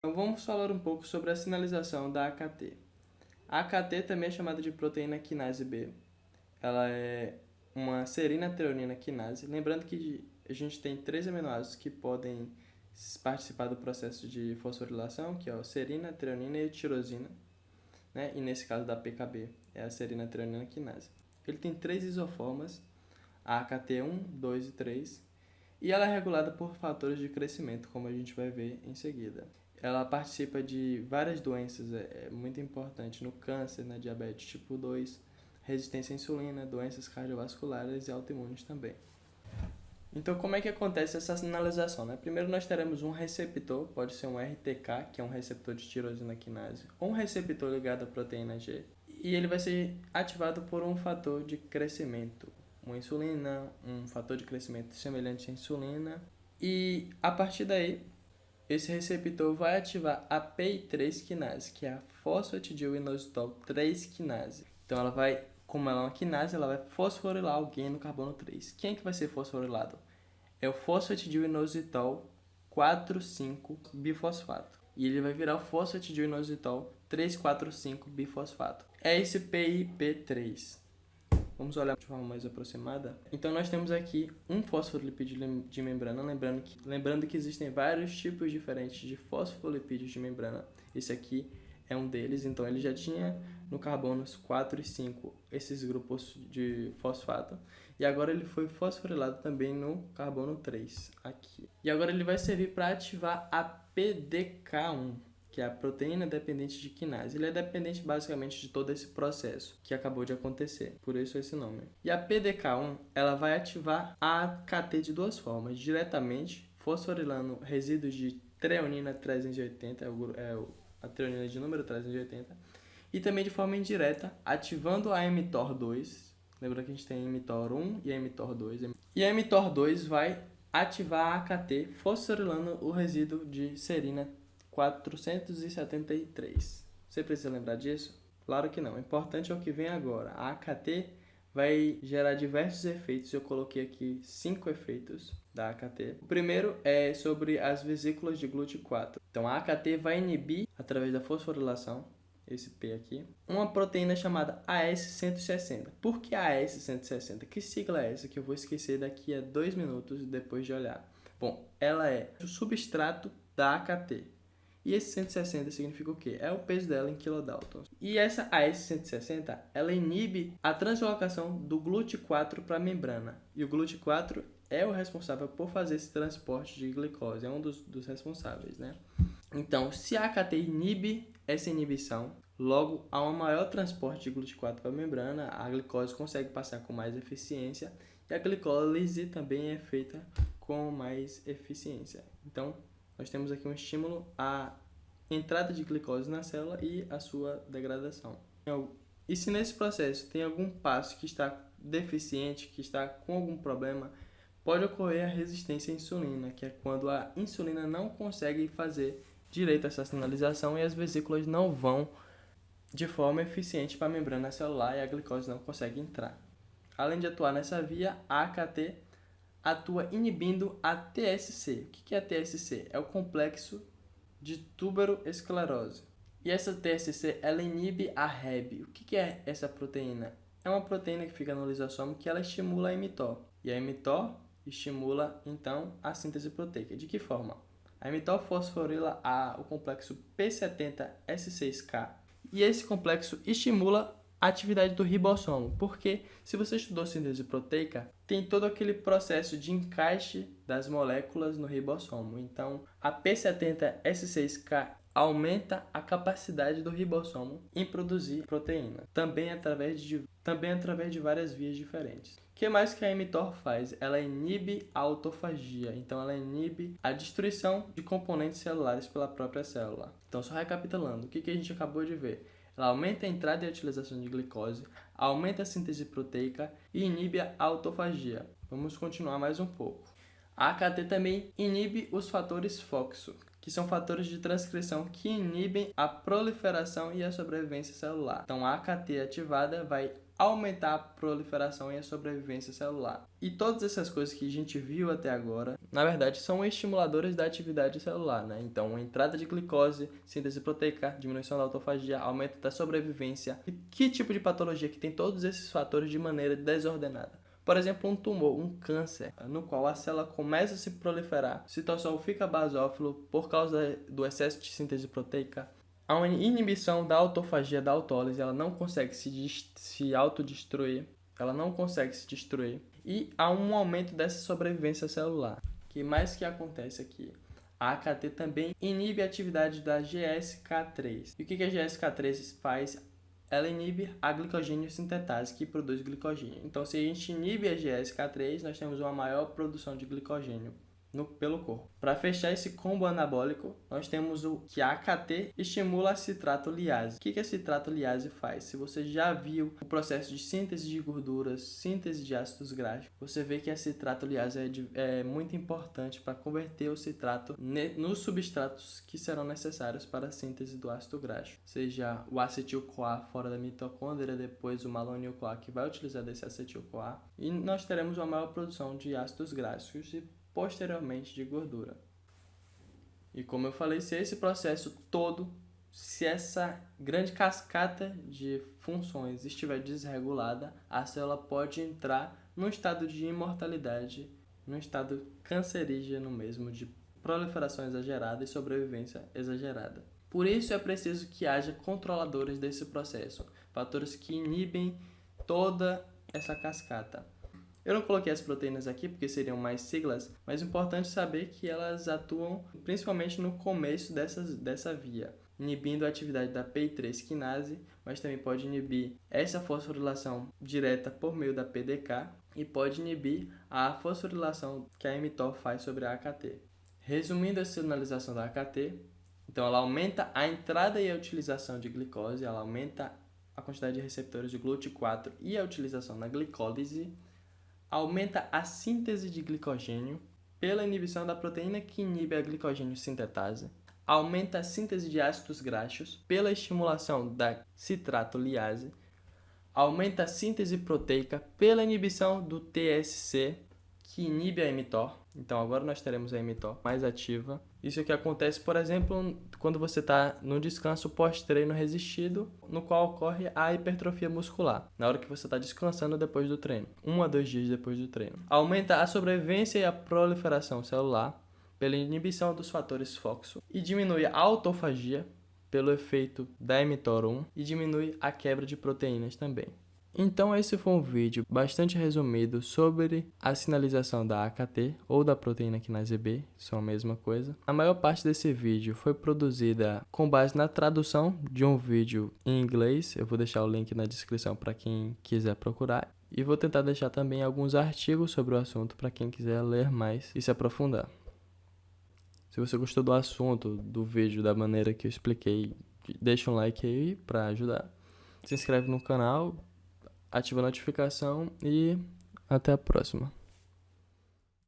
Então vamos falar um pouco sobre a sinalização da AKT. A AKT também é chamada de proteína quinase B. Ela é uma serina treonina quinase. Lembrando que a gente tem 3 aminoácidos que podem participar do processo de fosforilação, que é a serina, treonina e tirosina, né? E nesse caso da PKB é a serina treonina quinase. Ele tem 3 isoformas, a AKT1, 2 e 3, e ela é regulada por fatores de crescimento, como a gente vai ver em seguida. Ela participa de várias doenças, é muito importante no câncer, na diabetes tipo 2, resistência à insulina, doenças cardiovasculares e autoimunes também. Então, como é que acontece essa sinalização, né? Primeiro nós teremos um receptor, pode ser um RTK, que é um receptor de tirosina quinase, ou um receptor ligado à proteína G, e ele vai ser ativado por um fator de crescimento, uma insulina, um fator de crescimento semelhante à insulina, e a partir daí, esse receptor vai ativar a PI3 quinase, que é a fosfatidil-inositol 3 quinase. Então ela vai, como ela é uma quinase, ela vai fosforilar alguém no carbono 3. Quem é que vai ser fosforilado? É o fosfatidil-inositol 4,5-bifosfato. E ele vai virar o fosfatidil-inositol 3,4,5-bifosfato. É esse PIP3. Vamos olhar de forma mais aproximada. Então nós temos aqui um fosfolipídio de membrana, lembrando que existem vários tipos diferentes de fosfolipídios de membrana. Esse aqui é um deles, então ele já tinha no carbonos 4 e 5 esses grupos de fosfato, e agora ele foi fosforilado também no carbono 3 aqui. E agora ele vai servir para ativar a PDK1, que é a proteína dependente de quinase. Ele é dependente basicamente de todo esse processo que acabou de acontecer, por isso esse nome. E a PDK1, ela vai ativar a AKT de duas formas, diretamente fosforilando resíduos de treonina 380, a treonina de número 380, e também de forma indireta, ativando a mTOR2. Lembra que a gente tem a mTOR1 e a mTOR2. E a mTOR2 vai ativar a AKT fosforilando o resíduo de serina 473. Você precisa lembrar disso? Claro que não. O importante é o que vem agora. A AKT vai gerar diversos efeitos. Eu coloquei aqui 5 efeitos da AKT. O primeiro é sobre as vesículas de GLUT4. Então a AKT vai inibir, através da fosforilação, esse P aqui, uma proteína chamada AS160. Por que AS160? Que sigla é essa que eu vou esquecer daqui a 2 minutos depois de olhar? Bom, ela é o substrato da AKT. E esse 160 significa o quê? É o peso dela em kilodaltons. E essa AS160, ela inibe a translocação do GLUT4 para a membrana. E o GLUT4 é o responsável por fazer esse transporte de glicose, é um dos responsáveis, né? Então, se a AKT inibe essa inibição, logo há um maior transporte de GLUT4 para a membrana, a glicose consegue passar com mais eficiência e a glicólise também é feita com mais eficiência. Então, nós temos aqui um estímulo à entrada de glicose na célula e a sua degradação. E se nesse processo tem algum passo que está deficiente, que está com algum problema, pode ocorrer a resistência à insulina, que é quando a insulina não consegue fazer direito essa sinalização e as vesículas não vão de forma eficiente para a membrana celular e a glicose não consegue entrar. Além de atuar nessa via, a AKT atua inibindo a TSC. O que é a TSC? É o complexo de túbero-esclerose. E essa TSC, ela inibe a Rheb. O que é essa proteína? É uma proteína que fica no lisossomo que ela estimula a mTOR. E a mTOR estimula, então, a síntese proteica. De que forma? A mTOR fosforila o complexo P70S6K. E esse complexo estimula a atividade do ribossomo, porque se você estudou síntese proteica, tem todo aquele processo de encaixe das moléculas no ribossomo. Então, a P70S6K aumenta a capacidade do ribossomo em produzir proteína, também através de várias vias diferentes. O que mais que a mTOR faz? Ela inibe a autofagia, então ela inibe a destruição de componentes celulares pela própria célula. Então, só recapitulando, o que a gente acabou de ver? Ela aumenta a entrada e a utilização de glicose, aumenta a síntese proteica e inibe a autofagia. Vamos continuar mais um pouco. A AKT também inibe os fatores FOXO, que são fatores de transcrição que inibem a proliferação e a sobrevivência celular. Então, a AKT ativada vai aumentar a proliferação e a sobrevivência celular. E todas essas coisas que a gente viu até agora, na verdade, são estimuladores da atividade celular, né? Então, entrada de glicose, síntese proteica, diminuição da autofagia, aumento da sobrevivência. E que tipo de patologia que tem todos esses fatores de maneira desordenada? Por exemplo, um tumor, um câncer, no qual a célula começa a se proliferar, o citosol fica basófilo por causa do excesso de síntese proteica. Há uma inibição da autofagia, da autólise, ela não consegue se autodestruir, ela não consegue se destruir. E há um aumento dessa sobrevivência celular. O que mais que acontece aqui? A AKT também inibe a atividade da GSK3. E o que a GSK3 faz? Ela inibe a glicogênio sintetase, que produz glicogênio. Então, se a gente inibe a GSK3, nós temos uma maior produção de glicogênio pelo corpo. Para fechar esse combo anabólico, nós temos o que a AKT estimula a citrato liase. O que a citrato liase faz? Se você já viu o processo de síntese de gorduras, síntese de ácidos graxos, você vê que a citrato liase é muito importante para converter o citrato nos substratos que serão necessários para a síntese do ácido graxo. Seja o acetil-CoA fora da mitocôndria, depois o malonil-CoA que vai utilizar desse acetil-CoA, e nós teremos uma maior produção de ácidos graxos e posteriormente de gordura. E como eu falei, se esse processo todo, se essa grande cascata de funções estiver desregulada, a célula pode entrar num estado de imortalidade, num estado cancerígeno mesmo, de proliferação exagerada e sobrevivência exagerada. Por isso é preciso que haja controladores desse processo, fatores que inibem toda essa cascata. Eu não coloquei as proteínas aqui porque seriam mais siglas, mas é importante saber que elas atuam principalmente no começo dessa via, inibindo a atividade da PI3 quinase, mas também pode inibir essa fosforilação direta por meio da PDK e pode inibir a fosforilação que a mTOR faz sobre a AKT. Resumindo a sinalização da AKT, então ela aumenta a entrada e a utilização de glicose, ela aumenta a quantidade de receptores de GLUT4 e a utilização na glicólise, aumenta a síntese de glicogênio pela inibição da proteína que inibe a glicogênio sintetase, aumenta a síntese de ácidos graxos pela estimulação da citrato liase, aumenta a síntese proteica pela inibição do TSC, que inibe a mTOR. Então agora nós teremos a mTOR mais ativa. Isso que acontece, por exemplo, quando você está no descanso pós-treino resistido, no qual ocorre a hipertrofia muscular, na hora que você está descansando depois do treino, 1 a 2 dias depois do treino. Aumenta a sobrevivência e a proliferação celular pela inibição dos fatores FOXO e diminui a autofagia pelo efeito da mTOR1 e diminui a quebra de proteínas também. Então esse foi um vídeo bastante resumido sobre a sinalização da AKT ou da proteína quinase B, são a mesma coisa. A maior parte desse vídeo foi produzida com base na tradução de um vídeo em inglês, eu vou deixar o link na descrição para quem quiser procurar. E vou tentar deixar também alguns artigos sobre o assunto para quem quiser ler mais e se aprofundar. Se você gostou do assunto, do vídeo, da maneira que eu expliquei, deixa um like aí para ajudar. Se inscreve no canal, ativa a notificação e até a próxima.